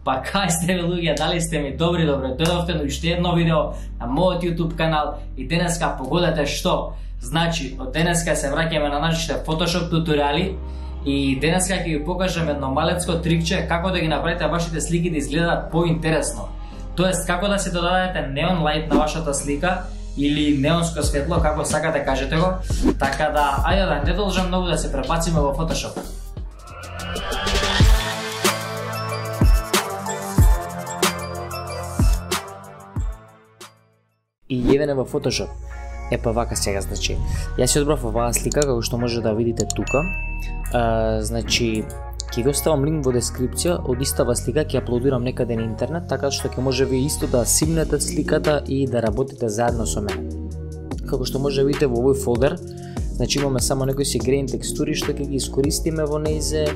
Па кај сте луѓе, дали сте ми добри, добро дојдовте на уште едно видео на мојот YouTube канал и денеска погодете што? Значи, од денеска се враќаме на нашите Photoshop туторијали и денеска ќе ви покажам едно малецко трикче како да ги направите вашите слики да изгледаат поинтересно. Тоест, како да се додадете неон лајт на вашата слика или неонско светло, како сакате кажете го. Така да, ајде да не должам многу да се пребациме во Photoshop. И јевене во Photoshop. Епа вака сега, значи, јас си одбрав оваа слика, како што може да видите тука. Значи, ќе го оставам линк во дескрипција, од истава слика ќе аплодирам некаде на интернет, така што ќе може ви исто да симнете сликата и да работите заедно со мене. Како што може да видите во овој фолдер, значи имаме само некои си грейн текстури што ќе ги искористиме во нејзе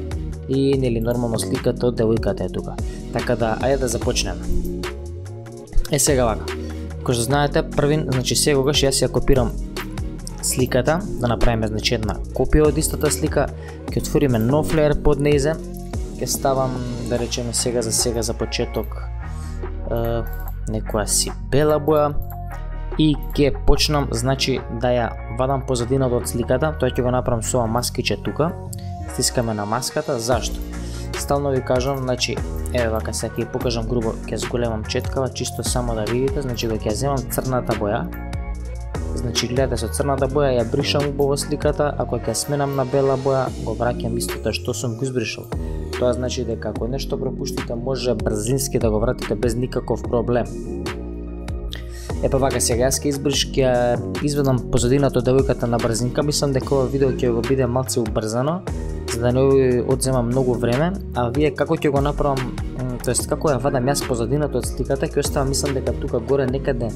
и нели нормално сликата од девојката е тука. Така да, ајде да започнеме. Сега вака. Како што знаете, првин, значи секогаш јас ја копирам сликата, да направиме значи една копија од истата слика, ќе отвориме нов леер под нејзе, ќе ставам, да речеме сега за почеток некоја си бела боја и ќе почнам, значи, да ја вадам позадината од сликата. Тоа ќе го направам со ова маскиче тука, стискаме на маската. Зашто? Стално ви кажам, значи, еве вака сега ќе покажам грубо, ќе зголемам четкава, чисто само да видите, значи кога ќе земам црната боја, значи гледате со црната боја ја бришам убаво сликата, ако ќе сменам на бела боја, го враќам истото што сум го избришал. Тоа значи дека ако нешто пропуштите, може брзински да го вратите без никаков проблем. Епа вака сега јас ќе изведам позадината од девојката на брзинка. Мислам дека ова видео ќе го биде малце убрзано, за да не одзема многу време, а вие како ќе го направам, тоест како ја вадам јас позадината од сликата, ќе оставам, мислам дека тука горе некаде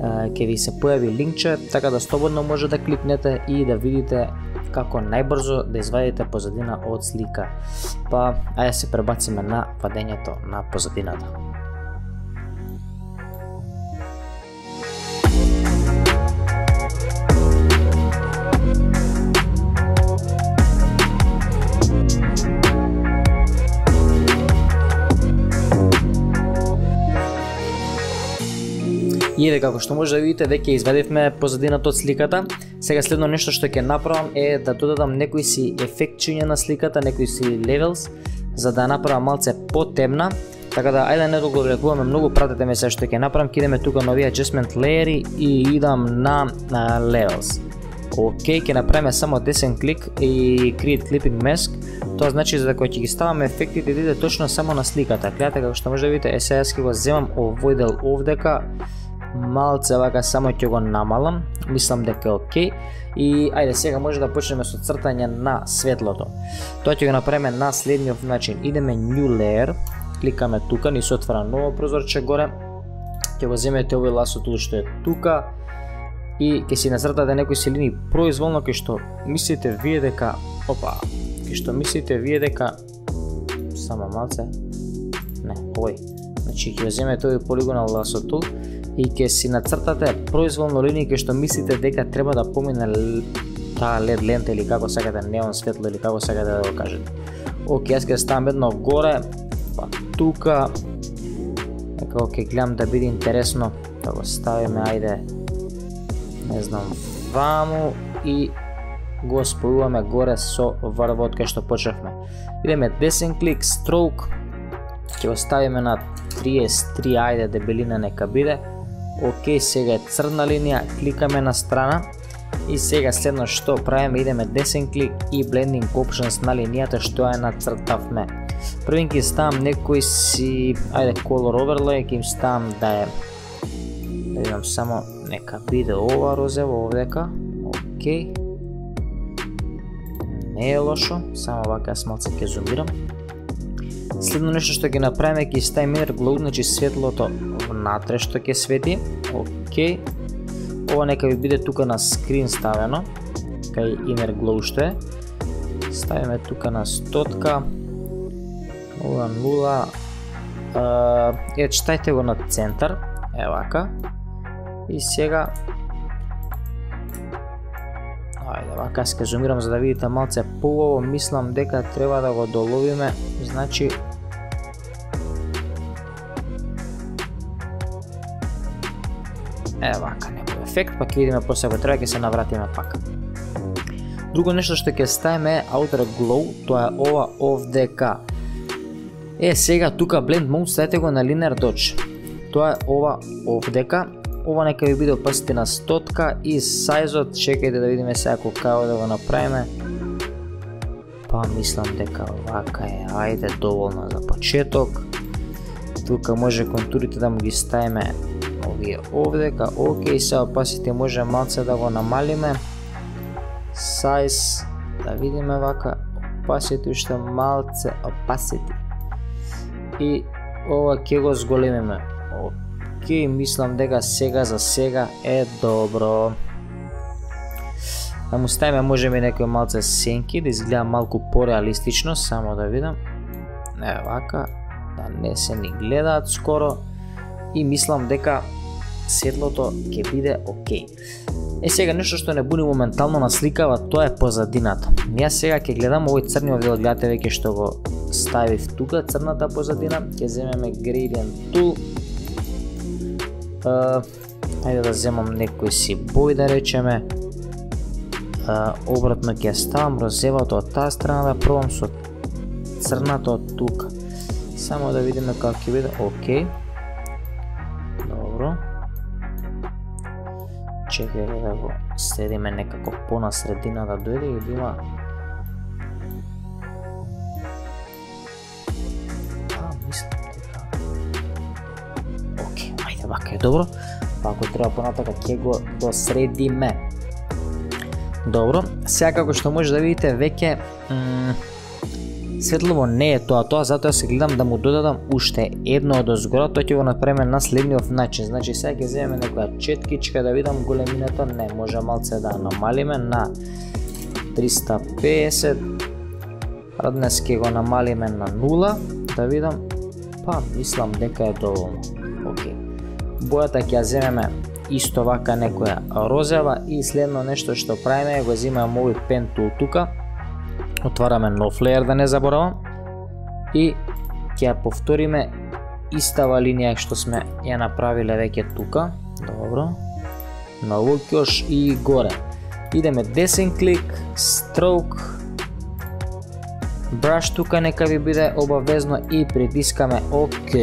ќе ви се појави линкче, така да слободно може да кликнете и да видите како најбрзо да извадите позадина од слика. Па ајде се пребациме на вадењето на позадината. И еве како што може да видите, веќе извадивме позадината од сликата. Сега следно нешто што ќе направам е да додадам некои си ефектчиња на сликата, некои си levels, за да направам малце потемна. Така да, ајде не да го влекуваме многу, пратете ме се што ќе направам, ќе идеме тука на овие adjustment layeri и идам на levels. Океј, ќе направиме само десен клик и create clipping mask. Тоа значи за да кога ќе ги ставаме ефектите да иде точно само на сликата. Гледате како што може да видите, сега јас ќе го земам овој дел овдека, малце вака само ќе го намалам, мислам дека е окей. И ајде сега може да почнеме со цртање на светлото. Тоа ќе го направиме на следниот начин. Идеме new layer, кликаме тука, ни се отвара ново прозорче горе. Ќе го земете овој lasso tool што е тука и ќе си нацртате некои си линии произволно кај што мислите вие дека само малце. Не, овој. Значи ќе земете овој polygonal lasso tool и ќе си нацртате произволно линии кај што мислите дека треба да помине таа LED лента или како сакате, неон светло или како сакате да го кажете. Океј, јас ќе ставам едно горе, па тука. Како ќе гледам да биде интересно, да го ставиме, ајде, не знам, ваму и го спојуваме горе со врвот кај што почнавме. Идеме десен клик, stroke, ќе го ставиме на 33, ајде дебелина нека биде. Океј, сега е црна линија, кликаме на страна и сега следно што правиме, идеме десен клик и blending options на линијата што ја нацртавме. Првин ќе ставам некој си, ајде color overlay, ќе им ставам да е, да видам само нека биде ова розево овдека. Океј, не е лошо, само вака јас малце ќе зумирам. Следно нешто што ќе направиме, ќе ставиме inner glow, значи светлото внатре што ќе свети. Океј. Ова нека ви биде тука на скрин ставено, кај inner glow што е. Ставиме тука на 100, 0,0. Читајте го на центар, вака. И сега ајде, вака ќе зумирам за да видите малце поубаво, мислам дека треба да го доловиме, значи вака некој ефект, па ќе видиме после ако треба ќе се навратиме пак. Друго нешто што ќе ставиме е Outer Glow, тоа е ова овдека. Сега тука Blend Mode ставите го на Linear Dodge. Тоа е ова овдека. Ова нека ви биде опасите на 100 и сајзот, чекајте да видиме сега како да го направиме. Па мислам дека вака е, ајде доволно за почеток. Тука може контурите да му ги ставиме овие овдека, окей, сега опасите може малце да го намалиме. Size, да видиме вака, опасите уште малце, опасите. И ова ќе го зголемиме. Окей, мислам дека сега за сега е добро. Да му ставиме можеме некој малце сенки, да изгледа малку пореалистично, само да видам. Вака, да не се ни гледаат скоро. И мислам дека светлото ќе биде окей. Сега нешто што не буди моментално насликава, тоа е позадината. Ја сега ќе гледам овој црниот дел, гледате веќе што го ставив тука, црната позадина. Ќе земеме Gradient Tool. Ајде да земам некој си бој да речеме. Обратно ќе ставам розевото од таа страна, да пробам со црната од тука. Само да видиме како ќе биде. Окей. Добро. Чекајте да го следиме некако по на средина да дојде и да има. Мислам дека. Окей, ајде вака е добро. Па ако треба понатака ќе го досредиме. Добро, сега како што може да видите веќе светлово не е тоа, затоа се гледам да му додадам уште едно од озгора, тоа ќе го направиме на следниот начин. Значи сега ќе земеме некоја четкичка да видам големината, не, може малце да намалиме на 350. Днес ќе го намалиме на 0, да видам, па мислам дека е доволно. Окей. Бојата ќе ја земеме исто вака некоја розева и следно нешто што правиме, го земаме овој Pen Tool тука. Отвараме нов layer да не заборавам и ќе ја повториме истава линија што сме ја направиле веќе тука. Добро. На овој кјош и горе. Идеме десен клик, stroke, brush тука нека ви биде обавезно и притискаме ОК.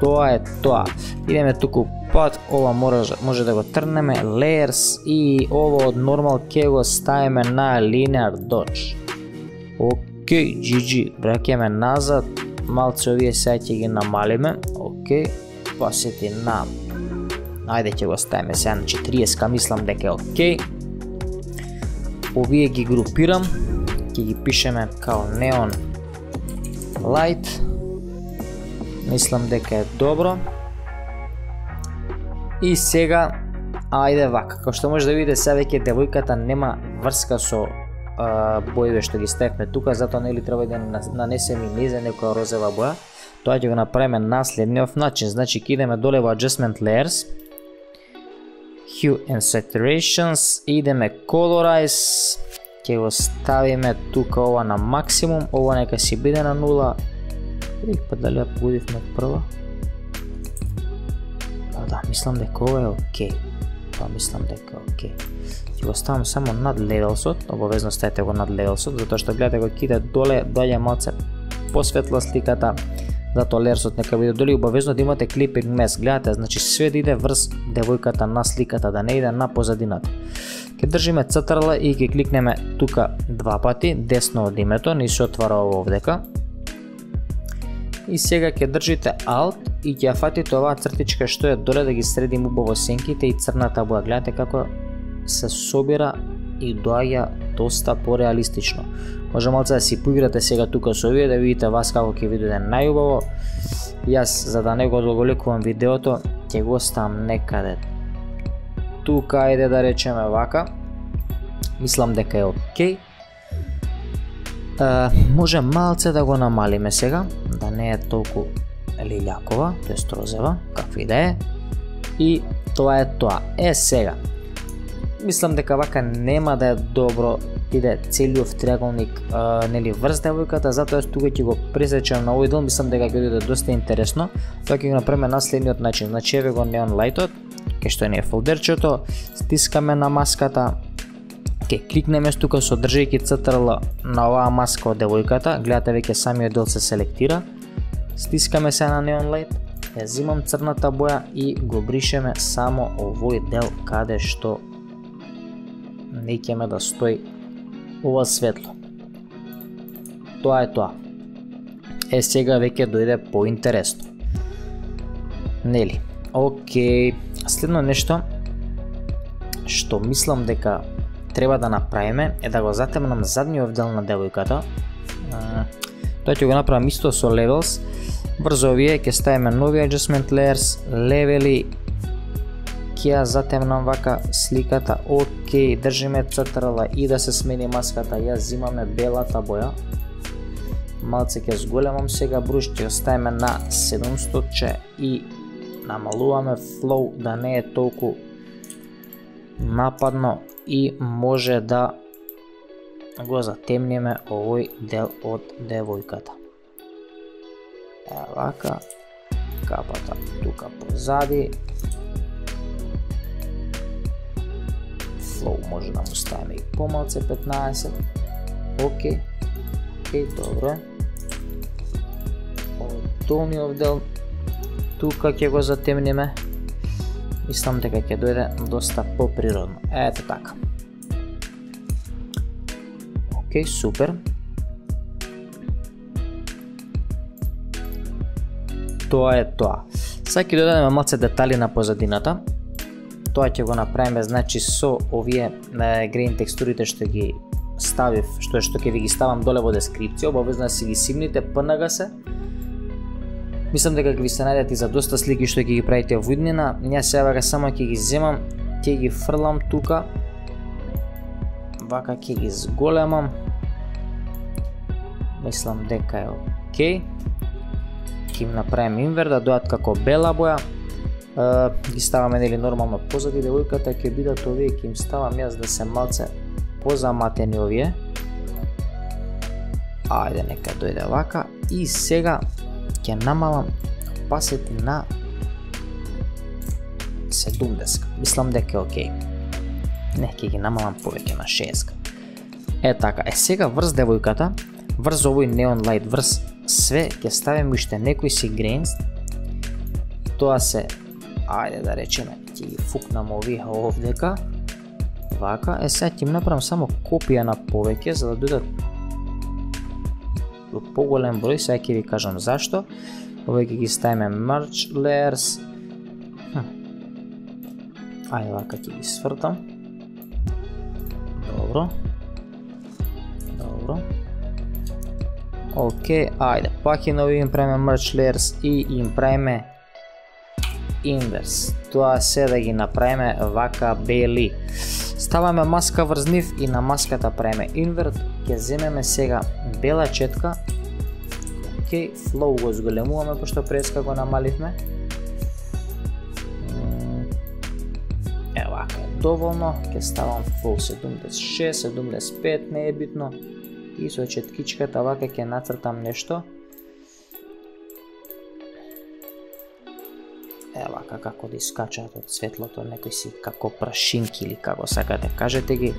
Тоа е тоа. Идеме туку пат, ова може да го трнеме, layers и ова од normal ќе го ставиме на Linear Dodge. Окей, GG, бракеме назад, малце овие сега ќе ги намалиме, окей, пасети на, ајде ќе го ставиме сега на 40, мислам дека е окей. Овие ги групирам, ќе ги пишеме као Neon Light, мислам дека е добро. И сега, ајде вака, како што може да видите сега веќе девојката нема врска со бојове што ги ставивме тука, затоа нели треба да нанесеме низе некоја розева боја. Тоа ќе го направиме на следниот начин. Значи ќе идеме доле во Adjustment Layers, Hue and Saturations, идеме Colorize, ќе го ставиме тука ова на максимум, ова нека си биде на 0. Видих па дали ја погодивме прва. Да, мислам дека ова е окей. Мислам дека окей. Ќе го ставам само над левелсот, обавезно ставите го над левелсот, затоа што гледате го киде доле, доаѓа малце посветла сликата, затоа леерсот нека биде доле, обавезно да имате clipping mask, гледате, значи све да иде врз девојката на сликата, да не иде на позадината. Ќе држиме CTRL и ќе кликнеме тука два пати, десно од името, ни се отвара ово овдека. И сега ќе држите Alt и ќе ја фатите оваа цртичка што е доле да ги средим убаво сенките и црната боја. Гледате како се собира и доаѓа доста пореалистично. Може малце да си поиграте сега тука со овие да видите вас како ќе видите најубаво. Јас за да не го одголекувам видеото ќе го оставам некаде тука, ајде да речеме вака. Мислам дека е окей. Може малце да го намалиме сега, да не е толку лилјакова, тоест розева, какви да е. И тоа е тоа. Сега, мислам дека вака нема да е добро иде целиот триаголник нели врз девојката, затоа тука ќе го пресечам на овој дел, мислам дека ќе биде доста интересно. Тоа ќе го направиме на следниот начин. Значи еве го Neon Light-от, кај што не е фолдерчето, стискаме на маската, ќе кликнеме тука содржајќи CTRL на оваа маска од девојката, гледате веќе самиот дел се селектира, стискаме се на Neon Light, ја зимам црната боја и го бришеме само овој дел каде што не ќеме да стои ова светло. Тоа е тоа. Сега веќе дојде поинтересно. Нели? Океј, следно нешто што мислам дека треба да направиме е да го затемнам задниот дел на девојката. Тоа ќе го направам исто со levels. Врз овие ќе ставиме нови adjustment layers, левели, ќе ја затемнам вака сликата. Океј, држиме CTRL и да се смени маската, ја зимаме белата боја. Малце ќе зголемам сега бруш, ќе го ставиме на 700 и намалуваме flow да не е толку нападно и може да го затемниме овој дел од девојката. Вака, капата тука позади. Flow може да му ставиме и помалце 15. Океј, добро. Долниот дел тука ќе го затемниме. Мислам дека ќе дојде доста поприродно. Ето така. Океј, супер. Тоа е тоа. Сега ќе додадеме малце детали на позадината. Тоа ќе го направиме значи со овие грейн текстурите што ги ставив, што ќе ви ги ставам доле во дескрипција, обавезно да си ги симните ПНГ се. Мислам дека ќе ви се најдат и за доста слики што ќе ги правите во иднина. Ја сега само ќе ги земам, ќе ги фрлам тука. Вака ќе ги зголемам. Мислам дека е окей. Ќе им направим инвер да дојат како бела боја. Ги ставаме нели нормално позади девојката, ќе бидат овие, ќе им ставам јас да се малце позаматени овие. Ајде нека дојде вака и сега ќе намалам опасити на 70. Мислам дека е окей. Не, ќе ги намалам повеќе на 60. Е така, сега врз девојката, врз овој Neon Light, врз све ќе ставим уште некои си grains. Тоа се, ајде да речеме, ќе ги фукнам овие овдека. Вака, сега ќе им направам само копија на повеќе за да дојдат во поголем број, сега ќе ви кажам зашто. Овие ќе ги ставиме merge layers. Ајде вака ќе ги свртам. Добро. Добро. Океј, ајде, пак и нови им правиме merge layers и им правиме inverse. Тоа се да ги направиме вака бели. Ставаме маска врз нив и на маската правиме invert. Ќе земеме сега бела четка. Океј, flow го зголемуваме пошто преска го намаливме. Вака е доволно. Ќе ставам flow 76, 75, не е битно. И со четкичката вака ќе нацртам нешто. Вака како да искачаат од светлото, некои си како прашинки или како сакате, кажете ги.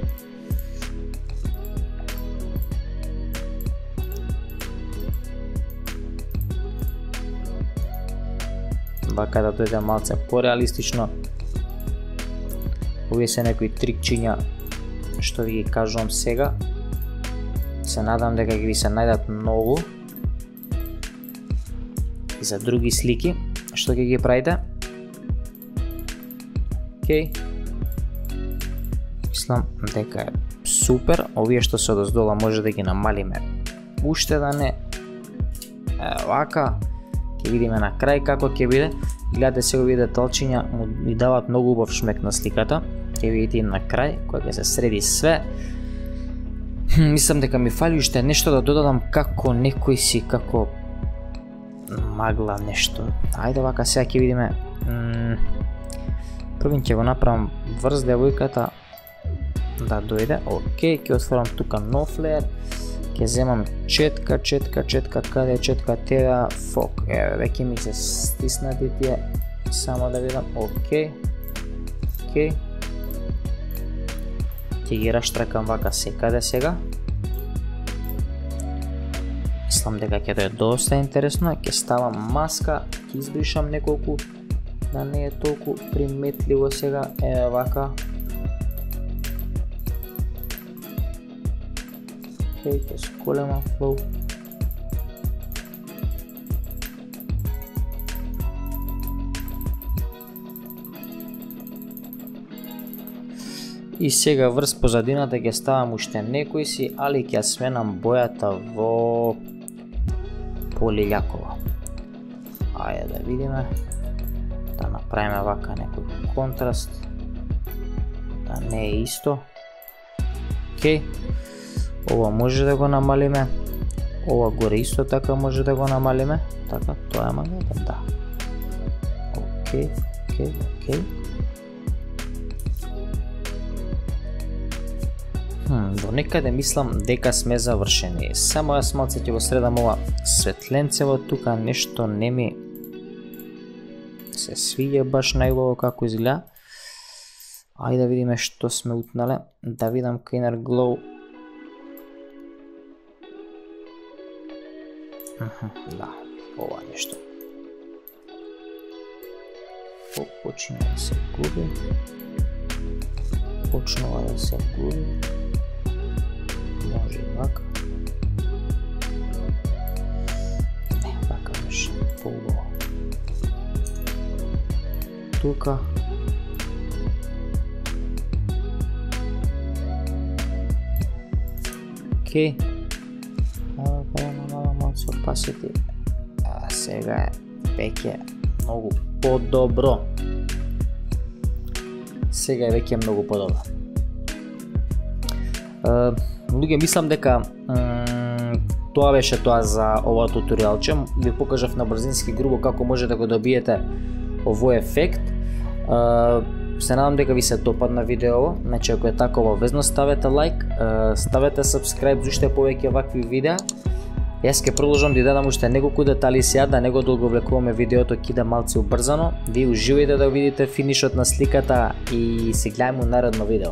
Вака да дојде малце пореалистично. Овие се некои трикчиња што ви ги кажувам сега. Се надам дека ги ви се најдат многу и за други слики што ќе ги правите. Океј. Мислам дека е супер. Овие што се одоздола може да ги намалиме уште да не. Вака. Ќе видиме на крај како ќе биде. Гледате сега овие деталчиња ми дават многу убав шмек на сликата. Ќе видите и на крај кога ќе се среди све. Мислам дека ми фали уште нешто да додадам како некој си како магла нешто. Ајде вака сега ќе видиме. Првин ќе го направам врз девојката да дојде. Океј, ќе отворам тука нов layer. Ќе земам четка, каде е четка тега, фок. Веќе ми се стиснати тие, само да видам, океј. Океј. Ќе ги раштракам вака секаде сега. Мислам дека ќе тоа е доста интересно. Ќе ставам маска, ќе избришам неколку, да не е толку приметливо сега. Еве вака. Океј, ќе сколемам флоу. И сега врз позадината ќе ставам уште некои си, али ќе сменам бојата во полилјакова. Ајде да видиме. Да направиме вака некој контраст. Да не е исто. Океј. Ова може да го намалиме. Ова горе исто така може да го намалиме. Така, тоа е магнетен, да. Океј, океј, океј. До некаде мислам дека сме завршени. Само јас малце ќе го средам ова светленцево тука, нешто не ми се свиѓа баш најубаво како изгледа. Ајде да видиме што сме утнале. Да видам Inner Glow. Да, ова нешто. Почина да се губи. Почнува да се губи. Може и вака. Не, вака беше по-убаво. Тука. Океј. Мало се опасити. А сега е веќе многу подобро. Сега е веќе многу подобро. Луѓе, мислам дека тоа беше тоа за ова туторијалче. Ви покажав на брзински грубо како може да го добиете овој ефект. Се надам дека ви се допадна видео. Значи, ако е така, обавезно ставете лайк, ставете subscribe за уште повеќе вакви видеа. Јас ќе продолжам да дадам уште неколку детали сега, да не го долговлекуваме видеото, ќе иде малце убрзано. Ви уживајте да видите финишот на сликата и се гледаме у наредно видео.